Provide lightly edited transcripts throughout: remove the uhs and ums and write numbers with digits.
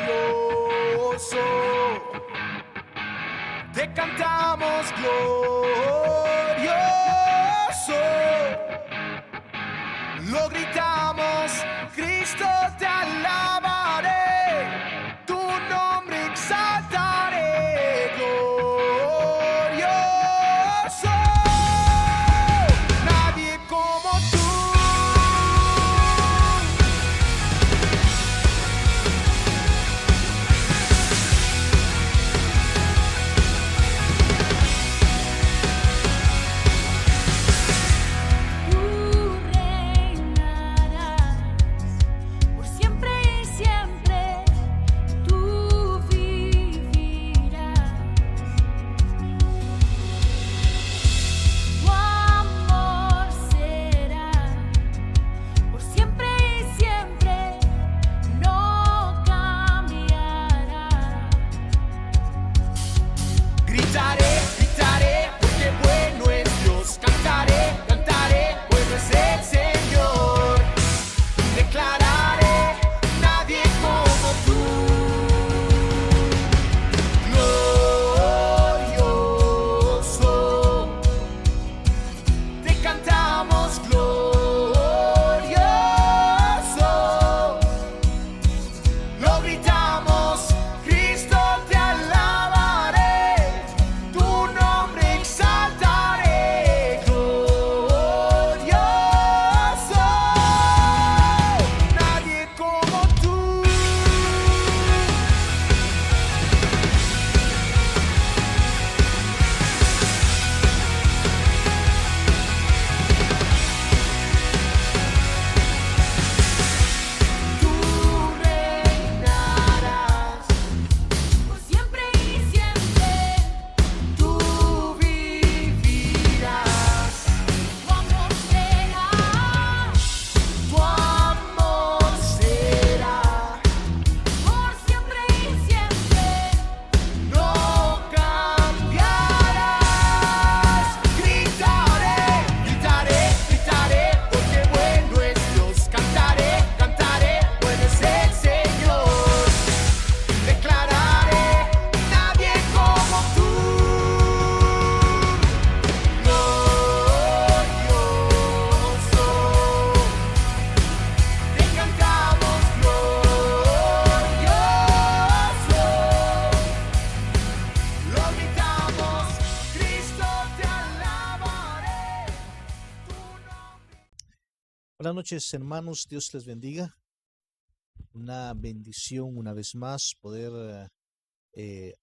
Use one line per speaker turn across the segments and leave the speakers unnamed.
glorioso. Te cantamos glorioso. Lo gritamos, Cristo te alabaré, tu nombre exaltaré, glorioso. Nadie como tú.
Buenas noches, hermanos, Dios les bendiga. Una bendición una vez más poder,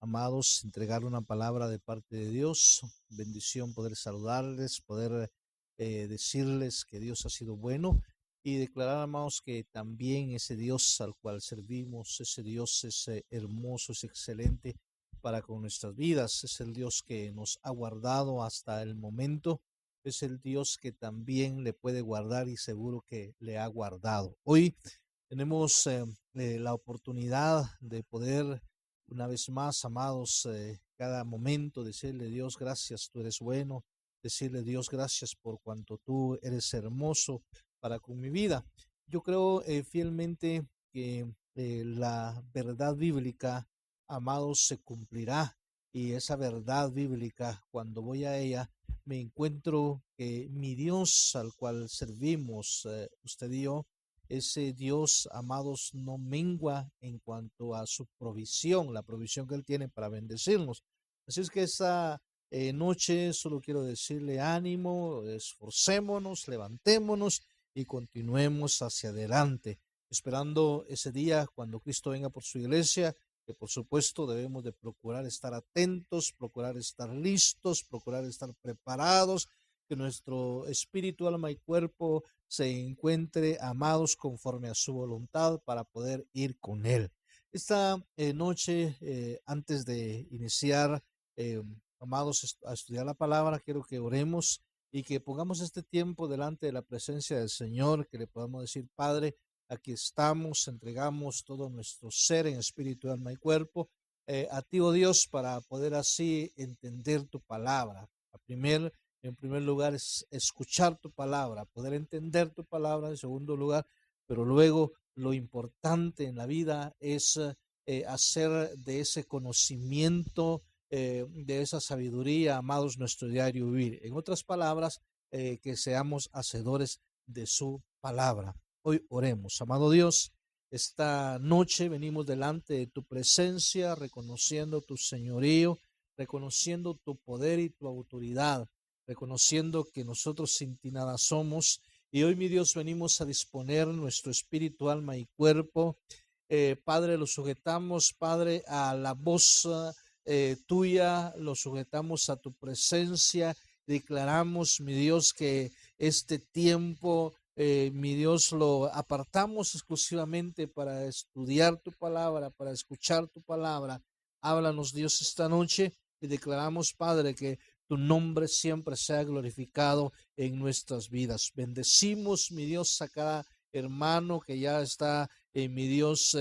amados, entregar una palabra de parte de Dios. Bendición poder saludarles, poder decirles que Dios ha sido bueno y declarar, amados, que también ese Dios al cual servimos, ese Dios es hermoso, es excelente para con nuestras vidas. Es el Dios que nos ha guardado hasta el momento. Es el Dios que también le puede guardar y seguro que le ha guardado. Hoy tenemos la oportunidad de poder una vez más, amados, cada momento decirle Dios gracias, tú eres bueno, decirle Dios gracias por cuanto tú eres hermoso para con mi vida. Yo creo fielmente que la verdad bíblica, amados, se cumplirá, y esa verdad bíblica, cuando voy a ella, me encuentro que mi Dios al cual servimos, usted y yo, ese Dios, amados, no mengua en cuanto a su provisión, la provisión que Él tiene para bendecirnos. Así es que esta noche solo quiero decirle ánimo, esforcémonos, levantémonos y continuemos hacia adelante, esperando ese día cuando Cristo venga por su iglesia, que por supuesto debemos de procurar estar atentos, procurar estar listos, procurar estar preparados, que nuestro espíritu, alma y cuerpo se encuentre, amados, conforme a su voluntad para poder ir con Él. Esta noche, antes de iniciar, amados, a estudiar la palabra, quiero que oremos y que pongamos este tiempo delante de la presencia del Señor, que le podamos decir, Padre, aquí estamos, entregamos todo nuestro ser en espíritu, alma y cuerpo a ti, oh Dios, para poder así entender tu palabra. En primer lugar es escuchar tu palabra, poder entender tu palabra. En segundo lugar, pero luego lo importante en la vida es hacer de ese conocimiento, de esa sabiduría, amados, nuestro diario vivir. En otras palabras, que seamos hacedores de su palabra. Hoy oremos. Amado Dios, esta noche venimos delante de tu presencia, reconociendo tu señorío, reconociendo tu poder y tu autoridad, reconociendo que nosotros sin ti nada somos. Y hoy, mi Dios, venimos a disponer nuestro espíritu, alma y cuerpo. Padre, lo sujetamos, Padre, a la voz tuya, lo sujetamos a tu presencia. Declaramos, mi Dios, que este tiempo, mi Dios, lo apartamos exclusivamente para estudiar tu palabra, para escuchar tu palabra. Háblanos, Dios, esta noche y declaramos, Padre, que tu nombre siempre sea glorificado en nuestras vidas. Bendecimos, mi Dios, a cada hermano que ya está, mi Dios,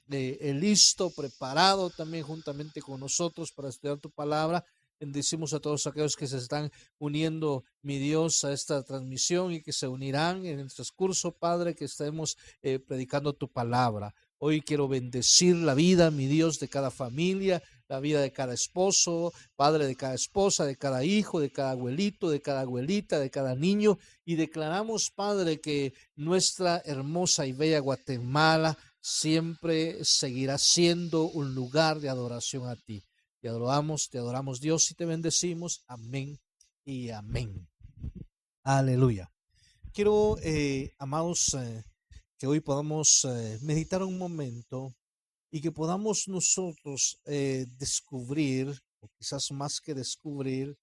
listo, preparado también juntamente con nosotros para estudiar tu palabra. Bendecimos a todos aquellos que se están uniendo, mi Dios, a esta transmisión y que se unirán en el transcurso, Padre, que estemos predicando tu palabra. Hoy quiero bendecir la vida, mi Dios, de cada familia, la vida de cada esposo, padre de cada esposa, de cada hijo, de cada abuelito, de cada abuelita, de cada niño. Y declaramos, Padre, que nuestra hermosa y bella Guatemala siempre seguirá siendo un lugar de adoración a ti. Te adoramos Dios y te bendecimos. Amén y amén. Aleluya. Quiero, amados, que hoy podamos meditar un momento y que podamos nosotros descubrir, o quizás más que descubrir,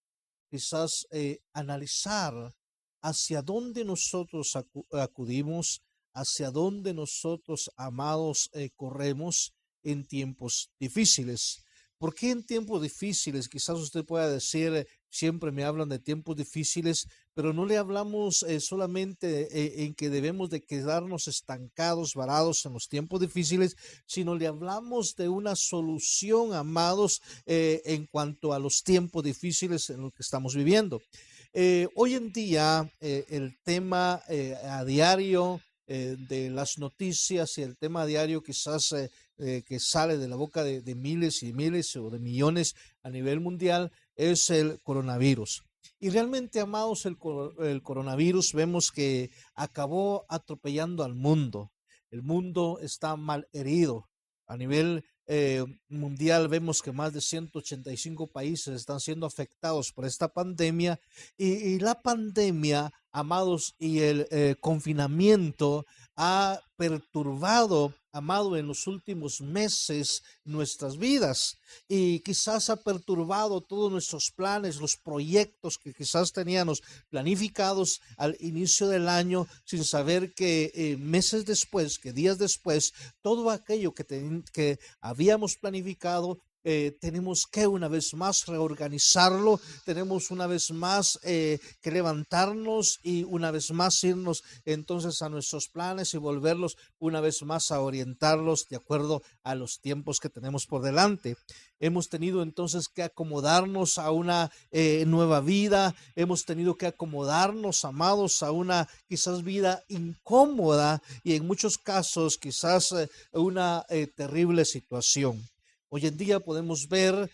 quizás analizar hacia dónde nosotros acudimos, hacia dónde nosotros, amados, corremos en tiempos difíciles. ¿Por qué en tiempos difíciles? Quizás usted pueda decir, siempre me hablan de tiempos difíciles, pero no le hablamos solamente en que debemos de quedarnos estancados, varados en los tiempos difíciles, sino le hablamos de una solución, amados, en cuanto a los tiempos difíciles en los que estamos viviendo. Hoy en día, el tema a diario de las noticias y el tema a diario quizás que sale de la boca de miles y miles o de millones a nivel mundial es el coronavirus. Y realmente, amados, el coronavirus vemos que acabó atropellando al mundo. El mundo está mal herido. A nivel mundial vemos que más de 185 países están siendo afectados por esta pandemia y la pandemia, amados, y el confinamiento ha perturbado, amado, en los últimos meses nuestras vidas y quizás ha perturbado todos nuestros planes, los proyectos que quizás teníamos planificados al inicio del año sin saber que meses después, que días después, todo aquello que habíamos planificado tenemos que una vez más reorganizarlo, tenemos una vez más que levantarnos y una vez más irnos entonces a nuestros planes y volverlos una vez más a orientarlos de acuerdo a los tiempos que tenemos por delante. Hemos tenido entonces que acomodarnos a una nueva vida, hemos tenido que acomodarnos, amados, a una quizás vida incómoda y en muchos casos quizás una terrible situación. Hoy en día podemos ver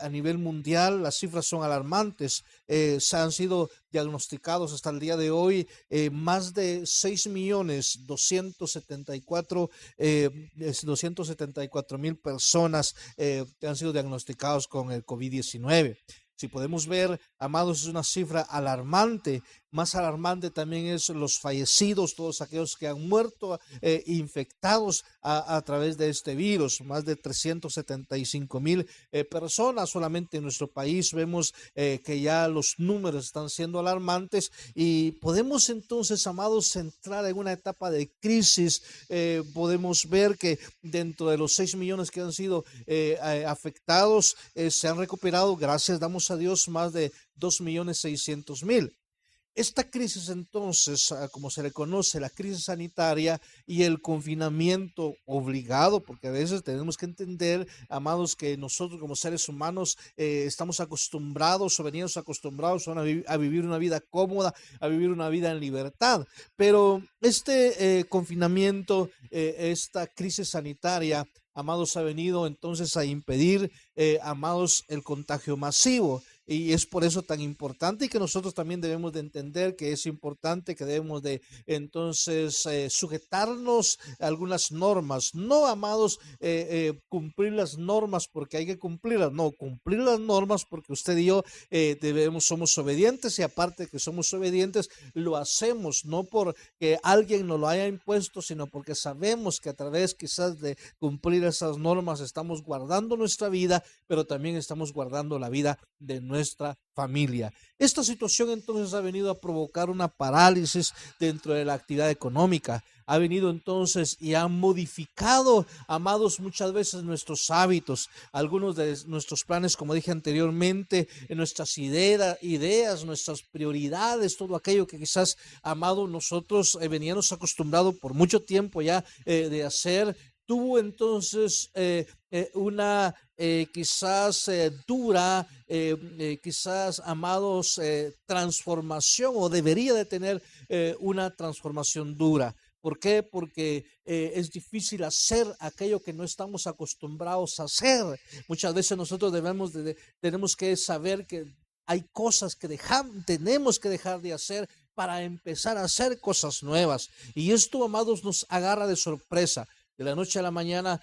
a nivel mundial, las cifras son alarmantes. Se han sido diagnosticados hasta el día de hoy más de 6.274.000 personas que han sido diagnosticados con el COVID-19. Si podemos ver, amados, es una cifra alarmante. Más alarmante también es los fallecidos, todos aquellos que han muerto infectados a través de este virus. Más de 375.000 personas solamente en nuestro país. Vemos que ya los números están siendo alarmantes y podemos entonces, amados, entrar en una etapa de crisis. Podemos ver que dentro de los 6 millones que han sido afectados, se han recuperado, gracias, damos a Dios, más de 2.600.000. Esta crisis entonces, como se le conoce, la crisis sanitaria y el confinamiento obligado, porque a veces tenemos que entender, amados, que nosotros como seres humanos estamos acostumbrados o venimos acostumbrados a vivir una vida cómoda, a vivir una vida en libertad, pero este confinamiento, esta crisis sanitaria, amados, ha venido entonces a impedir, amados, el contagio masivo. Y es por eso tan importante y que nosotros también debemos de entender que es importante, que debemos de entonces sujetarnos a algunas normas. No, amados, cumplir las normas porque hay que cumplirlas. No, cumplir las normas porque usted y yo somos obedientes, y aparte que somos obedientes, lo hacemos no porque alguien nos lo haya impuesto, sino porque sabemos que a través quizás de cumplir esas normas estamos guardando nuestra vida, pero también estamos guardando la vida de nuestra familia. Esta situación entonces ha venido a provocar una parálisis dentro de la actividad económica. Ha venido entonces y ha modificado, amados, muchas veces nuestros hábitos, algunos de nuestros planes, como dije anteriormente, nuestras ideas, nuestras prioridades, todo aquello que quizás, amados, nosotros veníamos acostumbrados por mucho tiempo ya de hacer. Tuvo entonces una quizás dura, quizás, amados, transformación, o debería de tener una transformación dura. ¿Por qué? Porque es difícil hacer aquello que no estamos acostumbrados a hacer. Muchas veces nosotros tenemos que saber que hay cosas que tenemos que dejar de hacer para empezar a hacer cosas nuevas. Y esto, amados, nos agarra de sorpresa. De la noche a la mañana,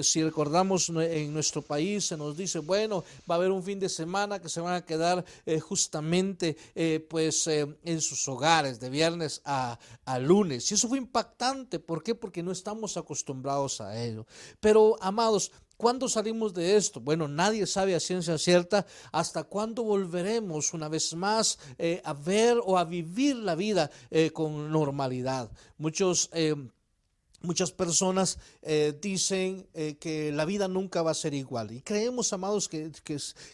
si recordamos, en nuestro país se nos dice, bueno, va a haber un fin de semana que se van a quedar justamente en sus hogares de viernes a lunes. Y eso fue impactante. ¿Por qué? Porque no estamos acostumbrados a ello. Pero, amados, ¿cuándo salimos de esto? Bueno, nadie sabe a ciencia cierta hasta cuándo volveremos una vez más a ver o a vivir la vida con normalidad. Muchas personas dicen que la vida nunca va a ser igual, y creemos, amados, que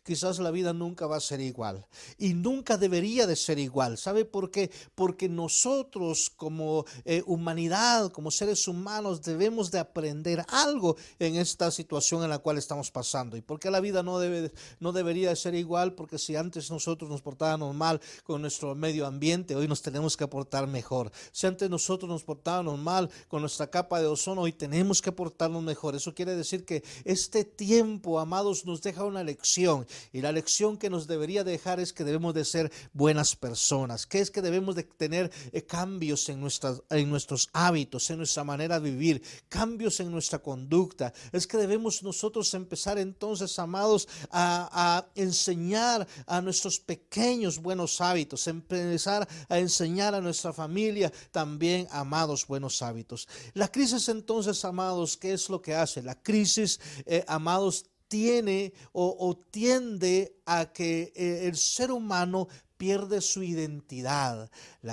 quizás la vida nunca va a ser igual y nunca debería de ser igual. ¿Sabe por qué? Porque nosotros como humanidad, como seres humanos, debemos de aprender algo en esta situación en la cual estamos pasando. ¿Y por qué la vida no debería de ser igual? Porque si antes nosotros nos portábamos mal con nuestro medio ambiente, hoy nos tenemos que portar mejor. Si antes nosotros nos portábamos mal con nuestra capa de ozono, hoy tenemos que portarnos mejor. Eso quiere decir que este tiempo, amados, nos deja una lección, y la lección que nos debería dejar es que debemos de ser buenas personas, que es que debemos de tener cambios en nuestros hábitos, en nuestra manera de vivir, cambios en nuestra conducta. Es que debemos nosotros empezar entonces, amados, a enseñar a nuestros pequeños buenos hábitos, empezar a enseñar a nuestra familia también, amados, buenos hábitos. La crisis entonces, amados, ¿qué es lo que hace? La crisis, amados, tiene o tiende a que el ser humano pierde su identidad. En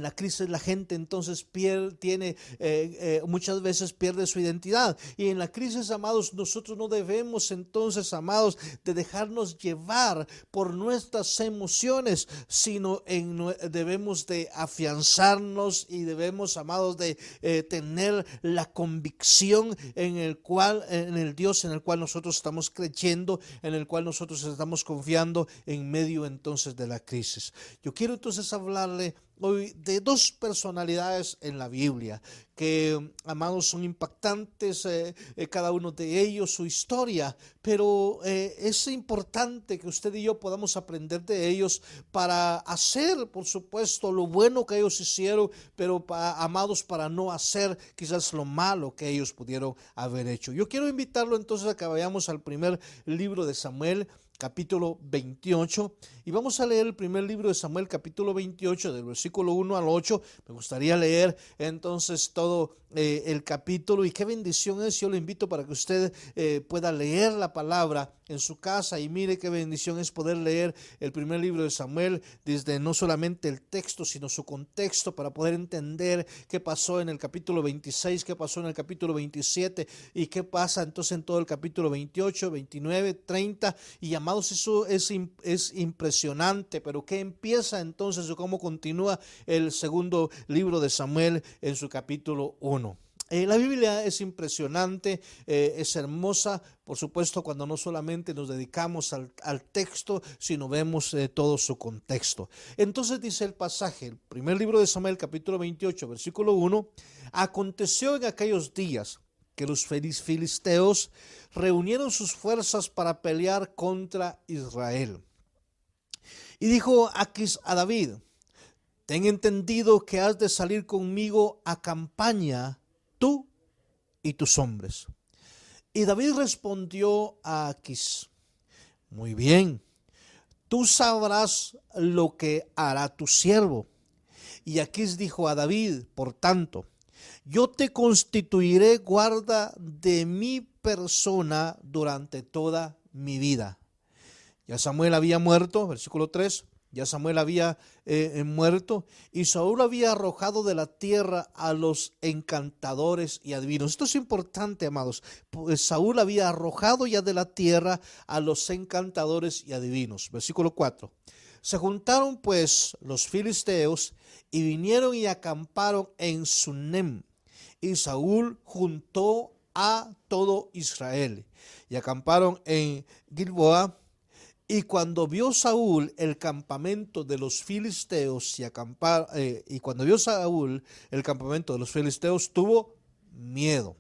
la crisis la gente entonces muchas veces pierde su identidad. Y en la crisis, amados, nosotros no debemos entonces, amados, de dejarnos llevar por nuestras emociones, sino debemos de afianzarnos y debemos, amados, de tener la convicción en el Dios en el cual nosotros estamos creyendo, en el cual nosotros estamos confiando en medio entonces de la crisis. Yo quiero entonces hablarle hoy de dos personalidades en la Biblia que, amados, son impactantes, cada uno de ellos, su historia, pero es importante que usted y yo podamos aprender de ellos para hacer, por supuesto, lo bueno que ellos hicieron, pero, amados, para no hacer quizás lo malo que ellos pudieron haber hecho. Yo quiero invitarlo entonces a que vayamos al primer libro de Samuel, capítulo 28, y vamos a leer el primer libro de Samuel, capítulo 28, del versículo 1 al 8. Me gustaría leer entonces todo el capítulo, y qué bendición es. Yo lo invito para que usted pueda leer la palabra en su casa, y mire qué bendición es poder leer el primer libro de Samuel desde no solamente el texto, sino su contexto, para poder entender qué pasó en el capítulo 26, qué pasó en el capítulo 27 y qué pasa entonces en todo el capítulo 28, 29, 30. Y amados, eso es impresionante. Pero qué empieza entonces, o cómo continúa el segundo libro de Samuel en su capítulo 1. La Biblia es impresionante, es hermosa, por supuesto, cuando no solamente nos dedicamos al texto, sino vemos todo su contexto. Entonces dice el pasaje, el primer libro de Samuel, capítulo 28, versículo 1: aconteció en aquellos días que los filisteos reunieron sus fuerzas para pelear contra Israel. Y dijo Aquis a David: ten entendido que has de salir conmigo a campaña, tú y tus hombres. Y David respondió a Aquis: muy bien, tú sabrás lo que hará tu siervo. Y Aquis dijo a David: por tanto, yo te constituiré guarda de mi persona durante toda mi vida. Ya Samuel había muerto, versículo 3. Ya Samuel había muerto, y Saúl había arrojado de la tierra a los encantadores y adivinos. Esto es importante, amados. Pues Saúl había arrojado ya de la tierra a los encantadores y adivinos. Versículo 4. Se juntaron pues los filisteos y vinieron y acamparon en Sunem. Y Saúl juntó a todo Israel y acamparon en Gilboa. Y cuando vio Saúl el campamento de los filisteos tuvo miedo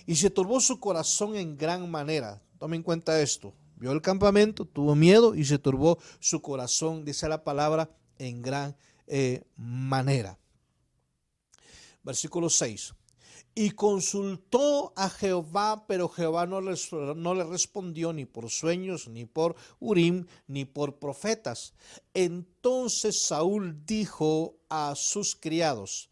y se turbó su corazón en gran manera. Tome en cuenta esto: vio el campamento, tuvo miedo y se turbó su corazón, dice la palabra, en gran manera. Versículo 6. Y consultó a Jehová, pero Jehová no le respondió ni por sueños, ni por Urim, ni por profetas. Entonces Saúl dijo a sus criados: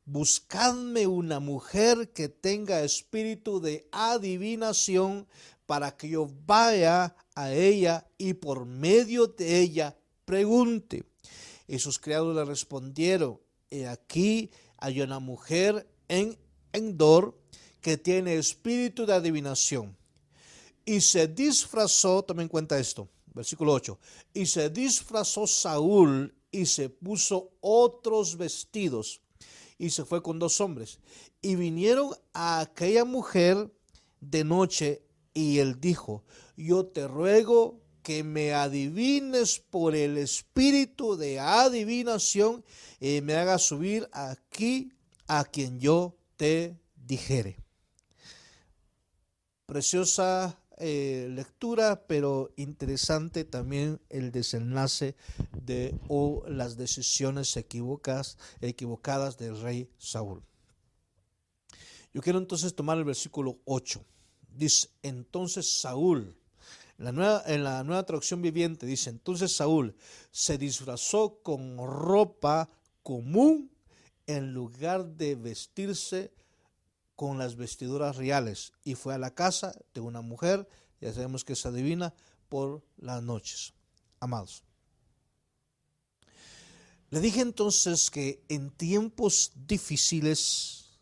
buscadme una mujer que tenga espíritu de adivinación, para que yo vaya a ella y por medio de ella pregunte. Y sus criados le respondieron: he aquí hay una mujer en Endor que tiene espíritu de adivinación. Y se disfrazó, tomen en cuenta esto, versículo 8, y se disfrazó Saúl y se puso otros vestidos y se fue con 2 hombres. Y vinieron a aquella mujer de noche, y él dijo: yo te ruego que me adivines por el espíritu de adivinación y me hagas subir aquí a quien yo te dijere. Preciosa lectura, pero interesante también el desenlace de las decisiones equivocadas del rey Saúl. Yo quiero entonces tomar el versículo 8. Dice: entonces Saúl, en la nueva traducción viviente dice: entonces Saúl se disfrazó con ropa común en lugar de vestirse con las vestiduras reales, y fue a la casa de una mujer, ya sabemos que es adivina, por las noches. Amados, le dije entonces que en tiempos difíciles,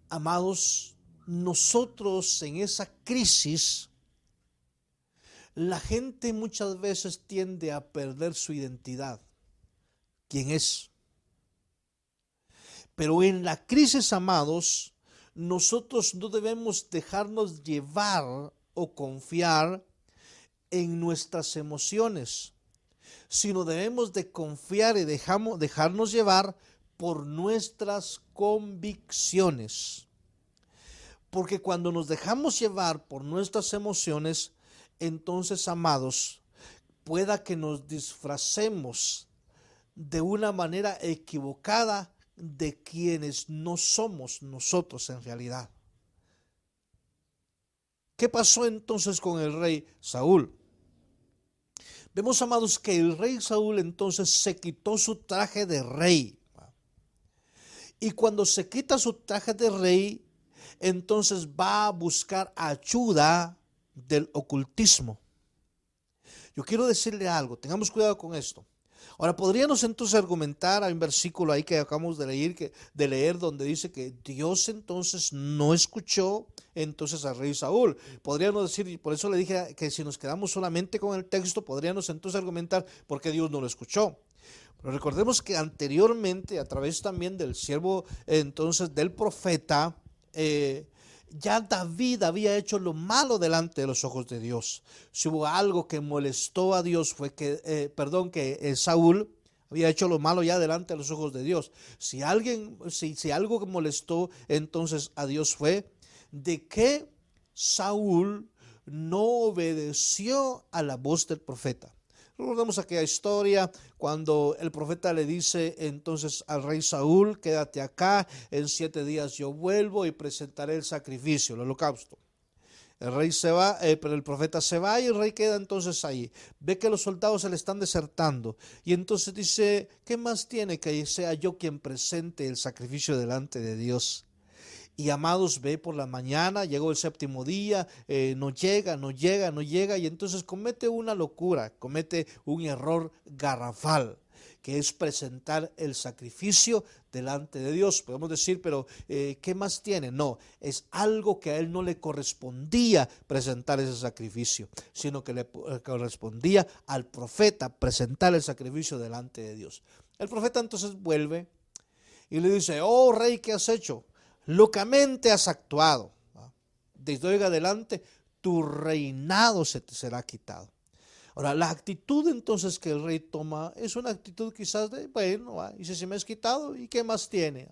amados, nosotros en esa crisis, la gente muchas veces tiende a perder su identidad, quién es. Pero en la crisis, amados, nosotros no debemos dejarnos llevar o confiar en nuestras emociones, sino debemos de confiar y dejarnos llevar por nuestras convicciones. Porque cuando nos dejamos llevar por nuestras emociones, entonces, amados, pueda que nos disfracemos de una manera equivocada de quienes no somos nosotros en realidad. ¿Qué pasó entonces con el rey Saúl? Vemos, amados, que el rey Saúl entonces se quitó su traje de rey Y cuando se quita su traje de rey, entonces va a buscar ayuda del ocultismo. Yo quiero decirle algo, tengamos cuidado con esto. Ahora, podríamos entonces argumentar, hay un versículo ahí que acabamos de leer donde dice que Dios entonces no escuchó entonces al rey Saúl. Podríamos decir, y por eso le dije que si nos quedamos solamente con el texto, podríamos entonces argumentar por qué Dios no lo escuchó. Pero recordemos que anteriormente, a través también del siervo entonces del profeta, ya David había hecho lo malo delante de los ojos de Dios. Si hubo algo que molestó a Dios fue que Saúl había hecho lo malo ya delante de los ojos de Dios. Si algo que molestó entonces a Dios fue de que Saúl no obedeció a la voz del profeta. Recordemos aquella historia cuando el profeta le dice entonces al rey Saúl: quédate acá, en 7 días yo vuelvo y presentaré el sacrificio, el holocausto. El rey se va, pero el profeta se va y el rey queda entonces ahí. Ve que los soldados se le están desertando y entonces dice: ¿qué más tiene que sea yo quien presente el sacrificio delante de Dios? Y amados, ve por la mañana, llegó el 7º día, no llega, y entonces comete una locura, comete un error garrafal, que es presentar el sacrificio delante de Dios. Podemos decir, pero ¿qué más tiene? No, es algo que a él no le correspondía presentar ese sacrificio, sino que le correspondía al profeta presentar el sacrificio delante de Dios. El profeta entonces vuelve y le dice: oh rey, ¿qué has hecho? Locamente has actuado. Desde hoy en adelante tu reinado se te será quitado. Ahora, la actitud entonces que el rey toma es una actitud quizás de, bueno, y si se me es quitado, ¿y qué más tiene?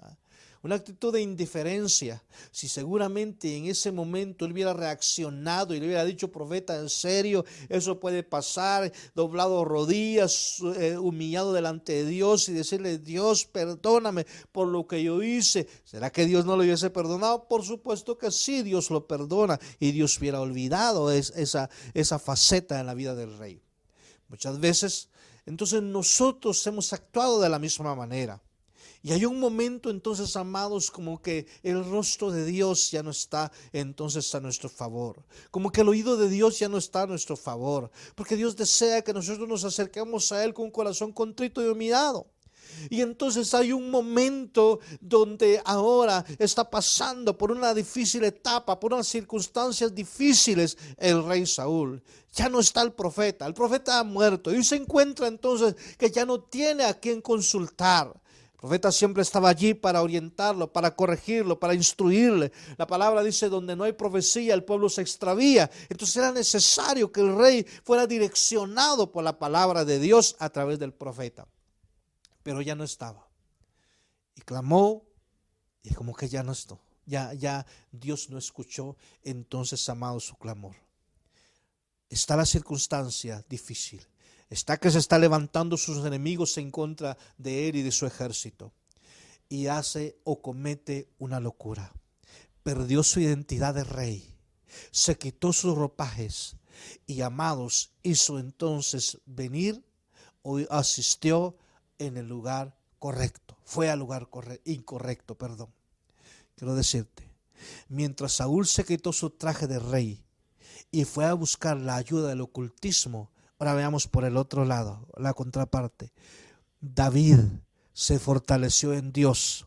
Una actitud de indiferencia. Si seguramente en ese momento él hubiera reaccionado y le hubiera dicho: profeta, en serio, eso puede pasar, doblado rodillas, humillado delante de Dios y decirle: Dios, perdóname por lo que yo hice. ¿Será que Dios no lo hubiese perdonado? Por supuesto que sí, Dios lo perdona, y Dios hubiera olvidado esa faceta en la vida del rey. Muchas veces, entonces, nosotros hemos actuado de la misma manera. Y hay un momento entonces, amados, como que el rostro de Dios ya no está entonces a nuestro favor. Como que el oído de Dios ya no está a nuestro favor. Porque Dios desea que nosotros nos acerquemos a Él con un corazón contrito y humillado. Y entonces hay un momento donde ahora está pasando por una difícil etapa, por unas circunstancias difíciles el rey Saúl. Ya no está el profeta ha muerto y se encuentra entonces que ya no tiene a quien consultar. El profeta siempre estaba allí para orientarlo, para corregirlo, para instruirle. La palabra dice: donde no hay profecía, el pueblo se extravía. Entonces era necesario que el rey fuera direccionado por la palabra de Dios a través del profeta. Pero ya no estaba. Y clamó, y como que ya no estuvo. Ya Dios no escuchó entonces, amado, su clamor. Está la circunstancia difícil. Está que se está levantando sus enemigos en contra de él y de su ejército. Y hace o comete una locura. Perdió su identidad de rey. Se quitó sus ropajes. Y, amados, hizo entonces venir o asistió en el lugar correcto. Fue al lugar incorrecto, perdón. Quiero decirte, mientras Saúl se quitó su traje de rey y fue a buscar la ayuda del ocultismo, ahora veamos por el otro lado, la contraparte. David se fortaleció en Dios.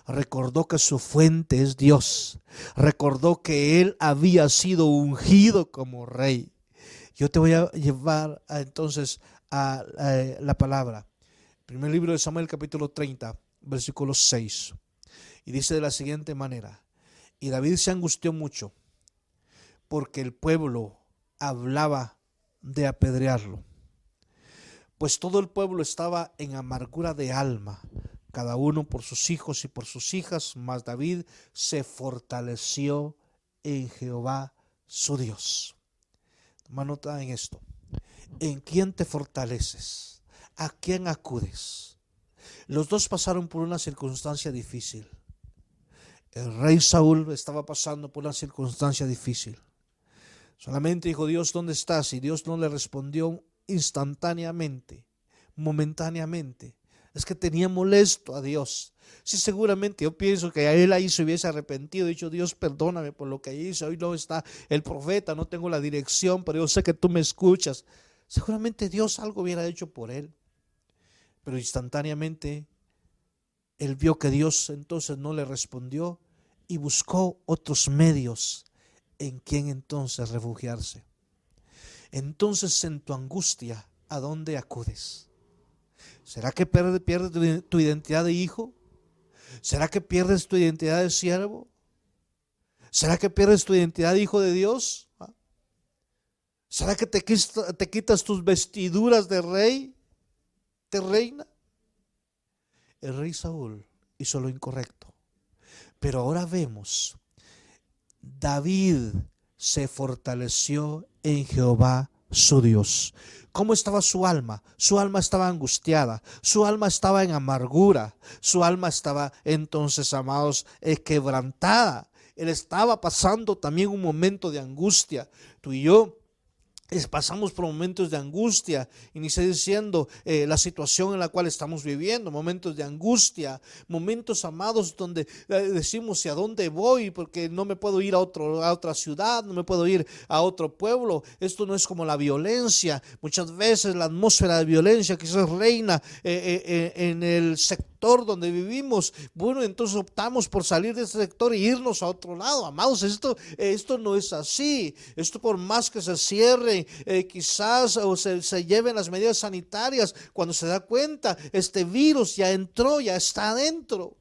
Recordó que su fuente es Dios. Recordó que él había sido ungido como rey. Yo te voy a llevar entonces a la palabra. Primer libro de Samuel, capítulo 30, versículo 6. Y dice de la siguiente manera: y David se angustió mucho porque el pueblo hablaba de apedrearlo, pues todo el pueblo estaba en amargura de alma, cada uno por sus hijos y por sus hijas, mas David se fortaleció en Jehová su Dios. Toma nota en esto. ¿En quién te fortaleces? ¿A quién acudes? Los dos pasaron por una circunstancia difícil. El rey Saúl estaba pasando por una circunstancia difícil. Solamente dijo: Dios, ¿dónde estás? Y Dios no le respondió instantáneamente, momentáneamente. Es que tenía molesto a Dios. Sí, seguramente yo pienso que a él ahí se hubiese arrepentido, dicho: Dios, perdóname por lo que hice. Hoy no está el profeta, no tengo la dirección, pero yo sé que tú me escuchas. Seguramente Dios algo hubiera hecho por él. Pero instantáneamente él vio que Dios entonces no le respondió y buscó otros medios en quien entonces refugiarse. Entonces, en tu angustia, ¿a dónde acudes? ¿Será que pierdes tu identidad de hijo? ¿Será que pierdes tu identidad de siervo? ¿Será que pierdes tu identidad de hijo de Dios? ¿Será que te quitas tus vestiduras de rey, de reina? El rey Saúl hizo lo incorrecto. Pero ahora vemos, David se fortaleció en Jehová su Dios. ¿Cómo estaba su alma? Su alma estaba angustiada, su alma estaba en amargura, su alma estaba entonces, amados, quebrantada. Él estaba pasando también un momento de angustia. Tú y yo pasamos por momentos de angustia, inicié diciendo la situación en la cual estamos viviendo, momentos de angustia, momentos, amados, donde decimos: ¿y a dónde voy? Porque no me puedo ir a otra ciudad, no me puedo ir a otro pueblo. Esto no es como la violencia. Muchas veces la atmósfera de violencia quizás reina en el sector donde vivimos. Bueno, entonces optamos por salir de ese sector e irnos a otro lado. Amados, esto no es así. Esto, por más que se cierre, quizás o se lleven las medidas sanitarias, cuando se da cuenta, este virus ya entró, ya está adentro.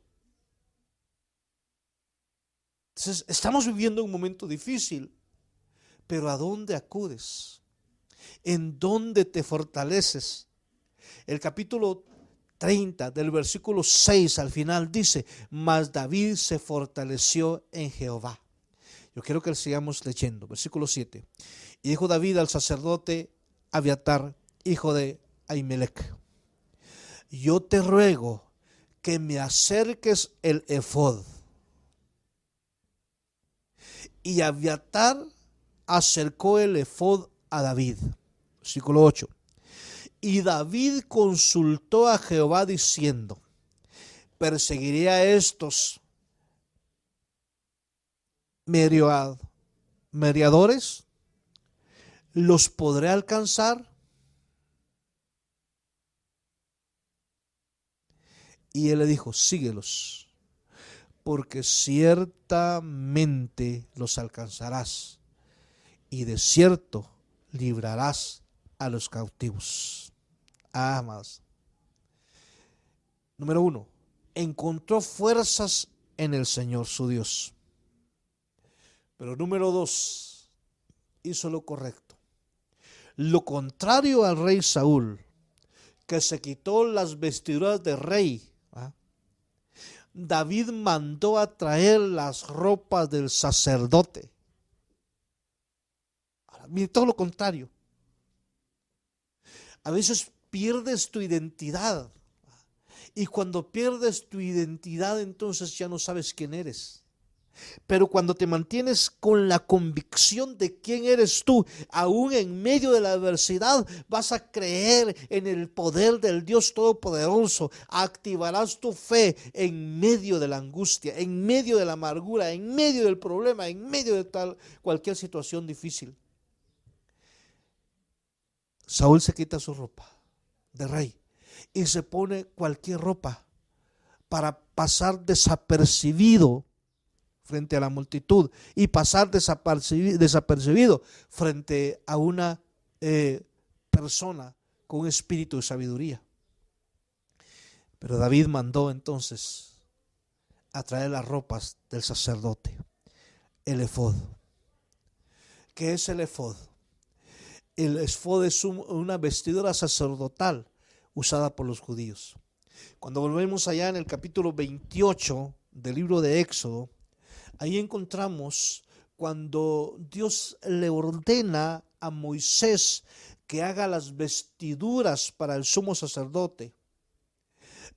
Entonces, estamos viviendo un momento difícil, pero ¿a dónde acudes? ¿En dónde te fortaleces? El capítulo 30 del versículo 6 al final dice: mas David se fortaleció en Jehová. Yo quiero que sigamos leyendo. Versículo 7. Y dijo David al sacerdote Abiatar, hijo de Ahimelech: yo te ruego que me acerques el efod. Y Abiatar acercó el efod a David. Versículo 8. Y David consultó a Jehová diciendo: perseguiré a estos mediadores, ¿los podré alcanzar? Y él le dijo: síguelos, porque ciertamente los alcanzarás, y de cierto librarás a los cautivos. Amados. Número 1, encontró fuerzas en el Señor su Dios. Pero número 2, hizo lo correcto. Lo contrario al rey Saúl, que se quitó las vestiduras de rey, David mandó a traer las ropas del sacerdote. Ahora, mire, todo lo contrario. A veces pierdes tu identidad, y cuando pierdes tu identidad, entonces ya no sabes quién eres. Pero cuando te mantienes con la convicción de quién eres tú, aún en medio de la adversidad, vas a creer en el poder del Dios Todopoderoso. Activarás tu fe en medio de la angustia, en medio de la amargura, en medio del problema, en medio de cualquier situación difícil. Saúl se quita su ropa de rey y se pone cualquier ropa para pasar desapercibido frente a la multitud y pasar desapercibido frente a una persona con un espíritu de sabiduría. Pero David mandó entonces a traer las ropas del sacerdote, el efod. ¿Qué es el efod? El efod es una vestidura sacerdotal usada por los judíos. Cuando volvemos allá en el capítulo 28 del libro de Éxodo, ahí encontramos cuando Dios le ordena a Moisés que haga las vestiduras para el sumo sacerdote.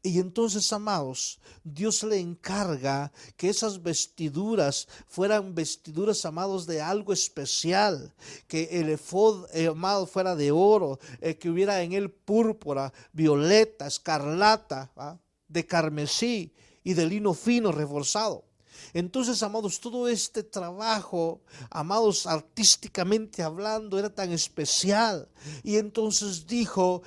Y entonces, amados, Dios le encarga que esas vestiduras fueran vestiduras, amados, de algo especial, que el efod, amado, fuera de oro, que hubiera en él púrpura, violeta, escarlata, ¿va?, de carmesí y de lino fino reforzado. Entonces, amados, todo este trabajo, amados, artísticamente hablando, era tan especial. Y entonces dijo,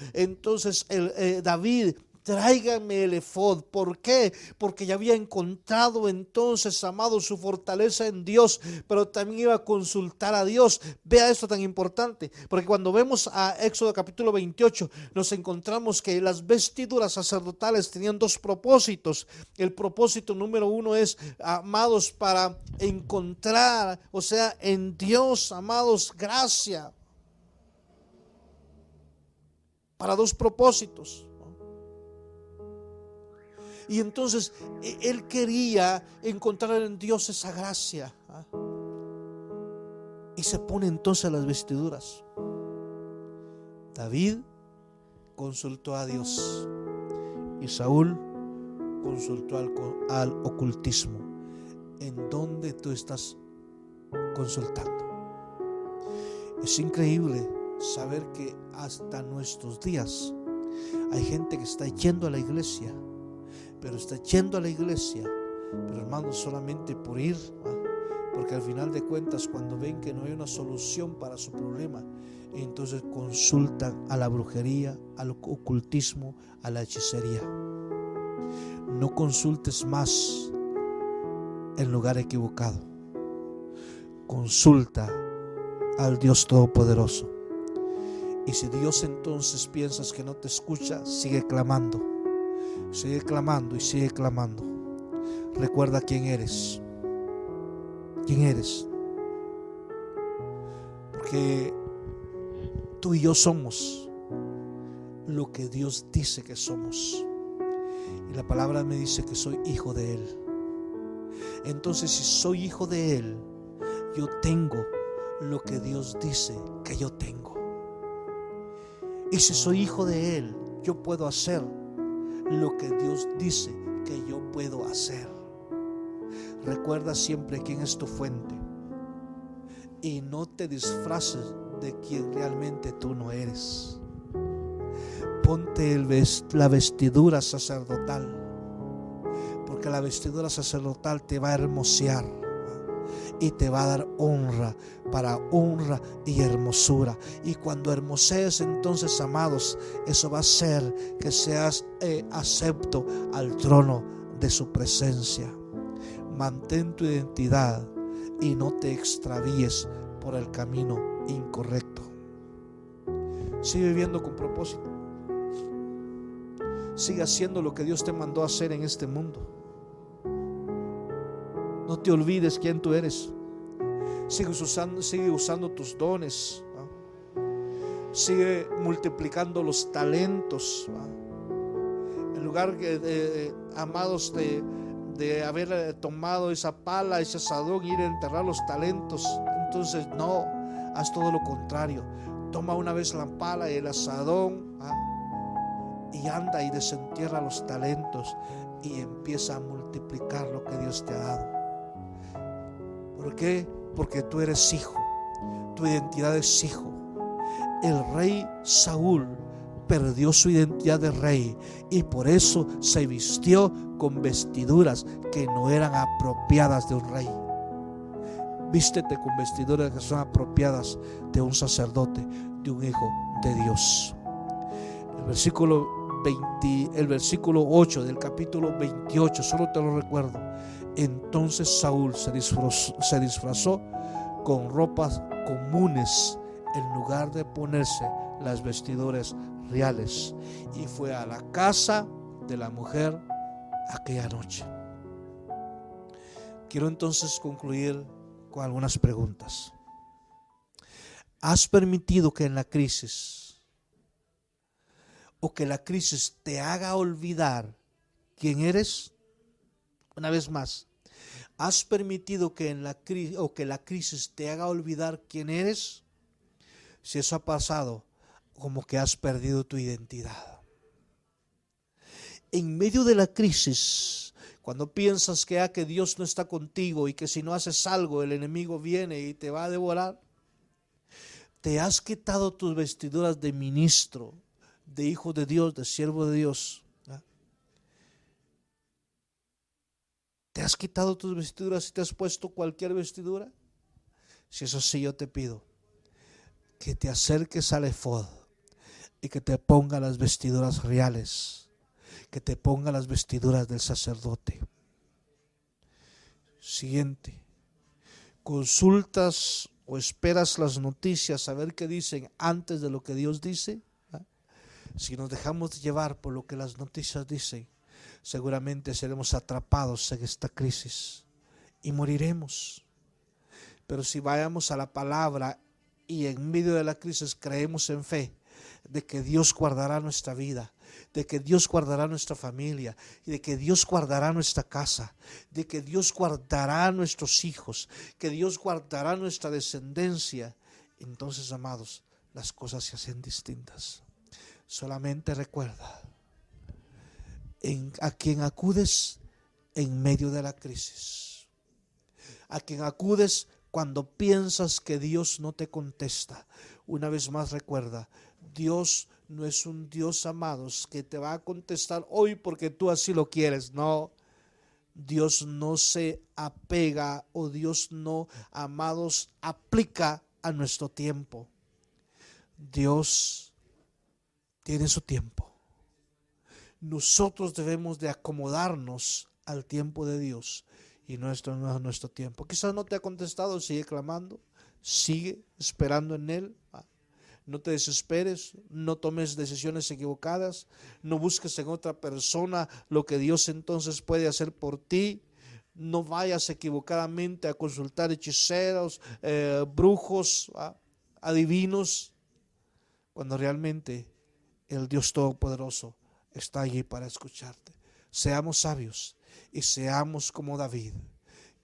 David: tráiganme el efod. ¿Por qué? Porque ya había encontrado entonces, amados, su fortaleza en Dios, pero también iba a consultar a Dios. Vea esto tan importante, porque cuando vemos a Éxodo capítulo 28, nos encontramos que las vestiduras sacerdotales tenían dos propósitos. El propósito número uno es, amados, para encontrar, o sea, en Dios, amados, gracia. Para dos propósitos. Y entonces él quería encontrar en Dios esa gracia. Y se pone entonces las vestiduras. David consultó a Dios y Saúl consultó al ocultismo. ¿En dónde tú estás consultando? Es increíble saber que hasta nuestros días hay gente que está yendo a la iglesia, pero hermanos, solamente por ir, porque al final de cuentas, cuando ven que no hay una solución para su problema, entonces consultan a la brujería, al ocultismo, a la hechicería. No consultes más en lugar equivocado. Consulta al Dios Todopoderoso. Y si Dios entonces piensas que no te escucha, sigue clamando. Sigue clamando y sigue clamando. Recuerda quién eres. ¿Quién eres? Porque tú y yo somos lo que Dios dice que somos. Y la palabra me dice que soy hijo de Él. Entonces, si soy hijo de Él, yo tengo lo que Dios dice que yo tengo. Y si soy hijo de Él, yo puedo hacer lo que Dios dice que yo puedo hacer. Recuerda siempre quién es tu fuente y no te disfraces de quien realmente tú no eres. Ponte la vestidura sacerdotal, porque la vestidura sacerdotal te va a hermosear y te va a dar honra para honra y hermosura. Y cuando hermosees, entonces, amados, eso va a hacer que seas acepto al trono de su presencia. Mantén tu identidad y no te extravíes por el camino incorrecto. Sigue viviendo con propósito. Sigue haciendo lo que Dios te mandó a hacer en este mundo. No te olvides quién tú eres. Sigue usando tus dones, ¿no? Sigue multiplicando los talentos, ¿no? En lugar amados, de haber tomado esa pala, ese asadón, ir a enterrar los talentos, entonces no, haz todo lo contrario. Toma una vez la pala y el asadón, y anda y desentierra los talentos y empieza a multiplicar lo que Dios te ha dado. ¿Por qué? Porque tú eres hijo, tu identidad es hijo. El rey Saúl perdió su identidad de rey y por eso se vistió con vestiduras que no eran apropiadas de un rey. Vístete con vestiduras que son apropiadas de un sacerdote, de un hijo de Dios. El versículo 8 del capítulo 28, solo te lo recuerdo. Entonces Saúl se disfrazó con ropas comunes en lugar de ponerse las vestiduras reales y fue a la casa de la mujer aquella noche. Quiero entonces concluir con algunas preguntas. ¿Has permitido que en la crisis o que la crisis te haga olvidar quién eres? Una vez más, ¿has permitido que en la crisis o que la crisis te haga olvidar quién eres? Si eso ha pasado, como que has perdido tu identidad. En medio de la crisis, cuando piensas que Dios no está contigo y que si no haces algo el enemigo viene y te va a devorar, te has quitado tus vestiduras de ministro, de hijo de Dios, de siervo de Dios. ¿Te has quitado tus vestiduras y te has puesto cualquier vestidura? Si es así, yo te pido que te acerques al efod y que te ponga las vestiduras reales, que te ponga las vestiduras del sacerdote. Siguiente, consultas o esperas las noticias a ver qué dicen antes de lo que Dios dice. Si nos dejamos llevar por lo que las noticias dicen, seguramente seremos atrapados en esta crisis y moriremos. Pero si vayamos a la palabra y en medio de la crisis creemos en fe de que Dios guardará nuestra vida, de que Dios guardará nuestra familia, y de que Dios guardará nuestra casa, de que Dios guardará a nuestros hijos, que Dios guardará nuestra descendencia, entonces, amados, las cosas se hacen distintas. Solamente recuerda, a quien acudes en medio de la crisis, a quien acudes cuando piensas que Dios no te contesta. Una vez más recuerda, Dios no es un Dios, amados, que te va a contestar hoy porque tú así lo quieres. No, Dios no se apega, o Dios no, amados, aplica a nuestro tiempo. Dios tiene su tiempo. Nosotros debemos de acomodarnos al tiempo de Dios y no es nuestro tiempo. Quizás no te ha contestado, sigue clamando, sigue esperando en Él. No te desesperes, no tomes decisiones equivocadas, no busques en otra persona lo que Dios entonces puede hacer por ti. No vayas equivocadamente a consultar hechiceros, brujos, adivinos, cuando realmente el Dios Todopoderoso está allí para escucharte. Seamos sabios y seamos como David,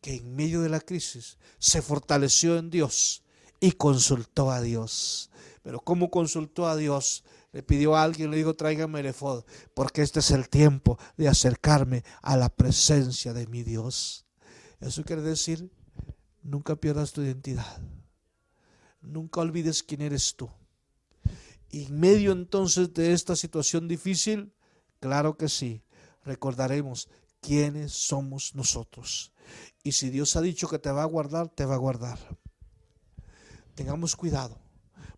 que en medio de la crisis se fortaleció en Dios y consultó a Dios. Pero ¿cómo consultó a Dios? Le pidió a alguien, le dijo: tráigame el efod, porque este es el tiempo de acercarme a la presencia de mi Dios. Eso quiere decir, nunca pierdas tu identidad, nunca olvides quién eres tú. Y en medio entonces de esta situación difícil, claro que sí, recordaremos quiénes somos nosotros. Y si Dios ha dicho que te va a guardar, te va a guardar. Tengamos cuidado,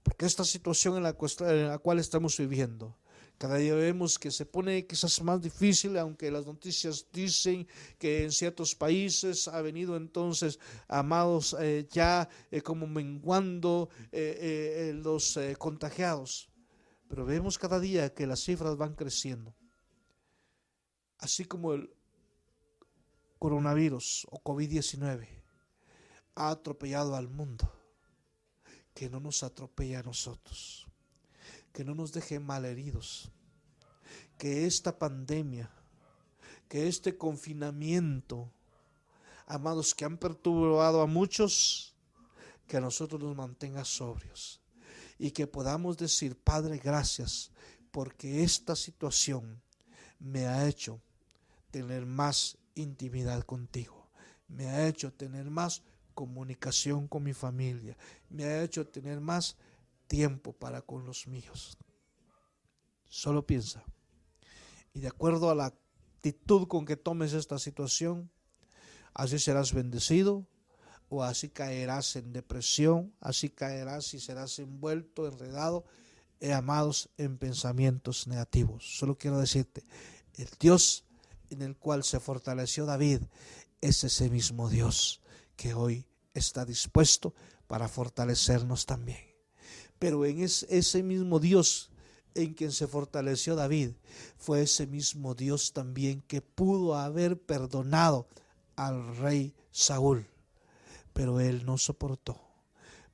porque esta situación en la cual estamos viviendo, cada día vemos que se pone quizás más difícil, aunque las noticias dicen que en ciertos países ha venido entonces, amados, como menguando los contagiados. Pero vemos cada día que las cifras van creciendo. Así como el coronavirus o COVID-19 ha atropellado al mundo, que no nos atropelle a nosotros, que no nos deje malheridos, que esta pandemia, que este confinamiento, amados, que han perturbado a muchos, que a nosotros nos mantenga sobrios y que podamos decir: Padre, gracias, porque esta situación me ha hecho tener más intimidad contigo, me ha hecho tener más comunicación con mi familia, me ha hecho tener más tiempo para con los míos. Solo piensa, y de acuerdo a la actitud con que tomes esta situación, así serás bendecido, o así caerás en depresión, así caerás y serás envuelto, enredado, amados, en pensamientos negativos. Solo quiero decirte, el Dios en el cual se fortaleció David es ese mismo Dios que hoy está dispuesto para fortalecernos también. Pero en ese mismo Dios en quien se fortaleció David, fue ese mismo Dios también que pudo haber perdonado al rey Saúl. Pero él no soportó,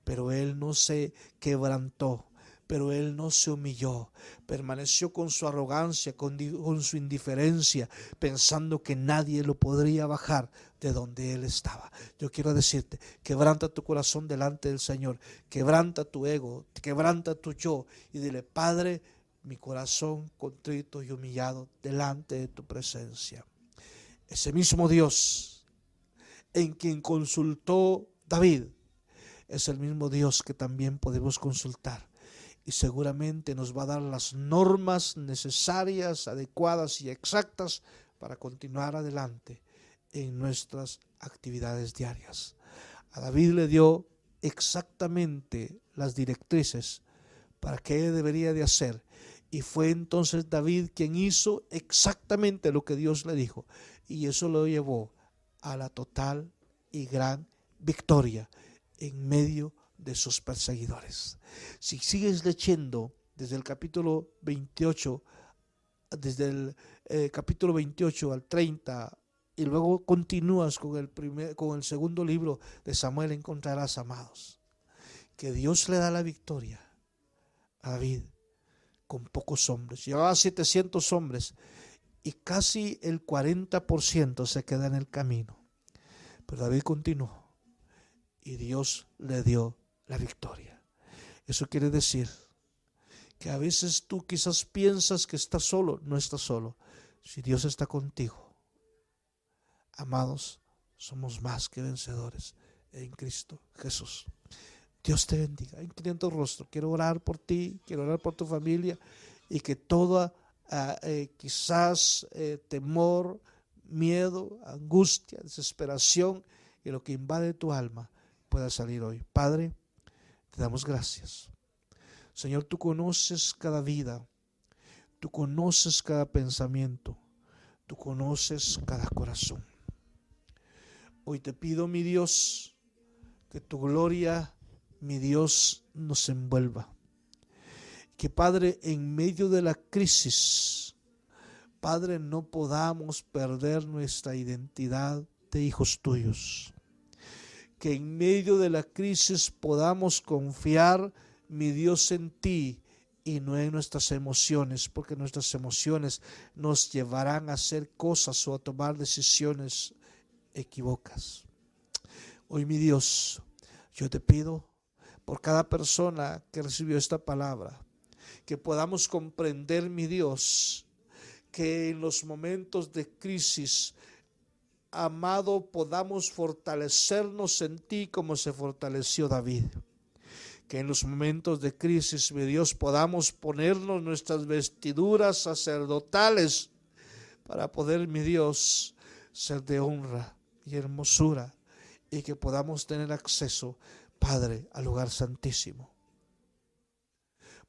pero él no se quebrantó, pero él no se humilló, permaneció con su arrogancia, con su indiferencia, pensando que nadie lo podría bajar de donde él estaba. Yo quiero decirte, quebranta tu corazón delante del Señor, quebranta tu ego, quebranta tu yo y dile: Padre,
mi corazón contrito y humillado delante de tu presencia. Ese mismo Dios en quien consultó David es el mismo Dios que también podemos consultar, y seguramente nos va a dar las normas necesarias, adecuadas y exactas para continuar adelante en nuestras actividades diarias. A David le dio exactamente las directrices para qué debería de hacer, y fue entonces David quien hizo exactamente lo que Dios le dijo, y eso lo llevó a la total y gran victoria en medio de sus perseguidores. Si sigues leyendo desde el capítulo 28, desde el capítulo 28 al 30, y luego continúas con el segundo libro de Samuel, encontrarás, amados, que Dios le da la victoria a David con pocos hombres. Llevaba 700 hombres y casi el 40% se queda en el camino. Pero David continuó y Dios le dio la victoria. Eso quiere decir que a veces tú quizás piensas que estás solo. No estás solo. Si Dios está contigo, amados, somos más que vencedores en Cristo Jesús. Dios te bendiga. Inclina tu rostro. Quiero orar por ti, quiero orar por tu familia, y que toda quizás temor, miedo, angustia, desesperación y lo que invade tu alma pueda salir hoy. Padre, te damos gracias. Señor, tú conoces cada vida, tú conoces cada pensamiento, tú conoces cada corazón. Hoy te pido, mi Dios, que tu gloria, mi Dios, nos envuelva. Que, Padre, en medio de la crisis, Padre, no podamos perder nuestra identidad de hijos tuyos. Que en medio de la crisis podamos confiar, mi Dios, en ti y no en nuestras emociones, porque nuestras emociones nos llevarán a hacer cosas o a tomar decisiones equívocas. Hoy, mi Dios, yo te pido por cada persona que recibió esta palabra, que podamos comprender, mi Dios, que en los momentos de crisis, amado, podamos fortalecernos en ti como se fortaleció David. Que en los momentos de crisis, mi Dios, podamos ponernos nuestras vestiduras sacerdotales para poder, mi Dios, ser de honra y hermosura, y que podamos tener acceso, Padre, al lugar santísimo,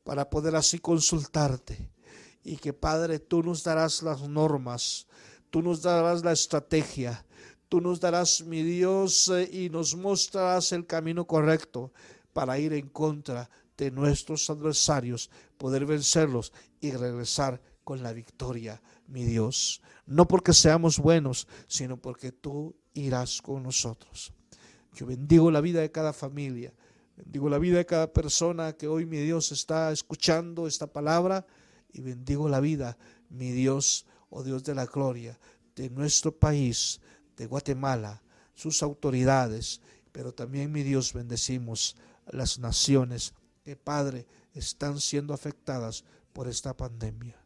para poder así consultarte, y que, Padre, tú nos darás las normas, tú nos darás la estrategia, tú nos darás, mi Dios, y nos mostrarás el camino correcto para ir en contra de nuestros adversarios, poder vencerlos y regresar con la victoria, mi Dios. No porque seamos buenos, sino porque tú irás con nosotros. Yo bendigo la vida de cada familia, bendigo la vida de cada persona que hoy, mi Dios, está escuchando esta palabra, y bendigo la vida, mi Dios, oh Dios de la gloria, de nuestro país, de Guatemala, sus autoridades, pero también, mi Dios, bendecimos las naciones que, Padre, están siendo afectadas por esta pandemia.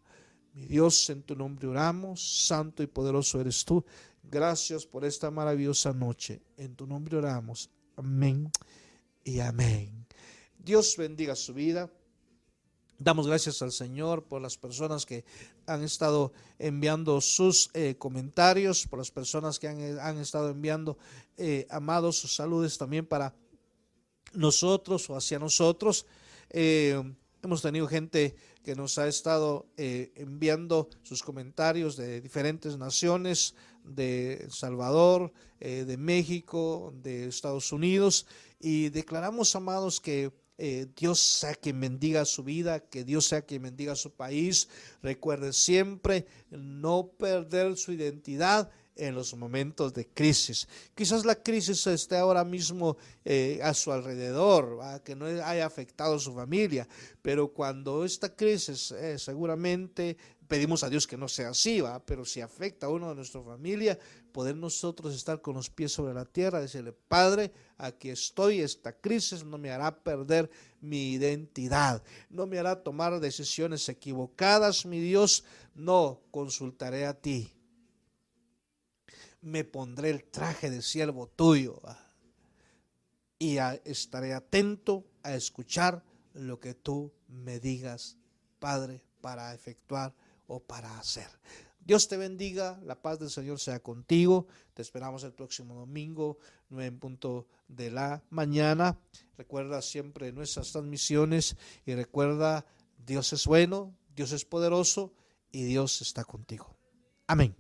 Mi Dios, en tu nombre oramos, santo y poderoso eres tú. Gracias por esta maravillosa noche. En tu nombre oramos. Amén y amén. Dios bendiga su vida. Damos gracias al Señor por las personas que han estado enviando sus comentarios, por las personas que han estado enviando, amados, sus saludos también para nosotros o hacia nosotros. Hemos tenido gente que nos ha estado enviando sus comentarios de diferentes naciones, de El Salvador, de México, de Estados Unidos, y declaramos, amados, que Dios sea quien bendiga su vida, que Dios sea quien bendiga su país. Recuerde siempre no perder su identidad en los momentos de crisis. Quizás la crisis esté ahora mismo a su alrededor, ¿va? Que no haya afectado a su familia, pero cuando esta crisis seguramente pedimos a Dios que no sea así, ¿va? Pero si afecta a uno de nuestra familia, poder nosotros estar con los pies sobre la tierra, decirle: Padre, aquí estoy, esta crisis no me hará perder mi identidad, no me hará tomar decisiones equivocadas, mi Dios, no, consultaré a ti. Me pondré el traje de siervo tuyo, ¿va? Y estaré atento a escuchar lo que tú me digas, Padre, para efectuar o para hacer. Dios te bendiga, la paz del Señor sea contigo. Te esperamos el próximo domingo, 9:00 a.m. Recuerda siempre nuestras transmisiones y recuerda, Dios es bueno, Dios es poderoso y Dios está contigo. Amén.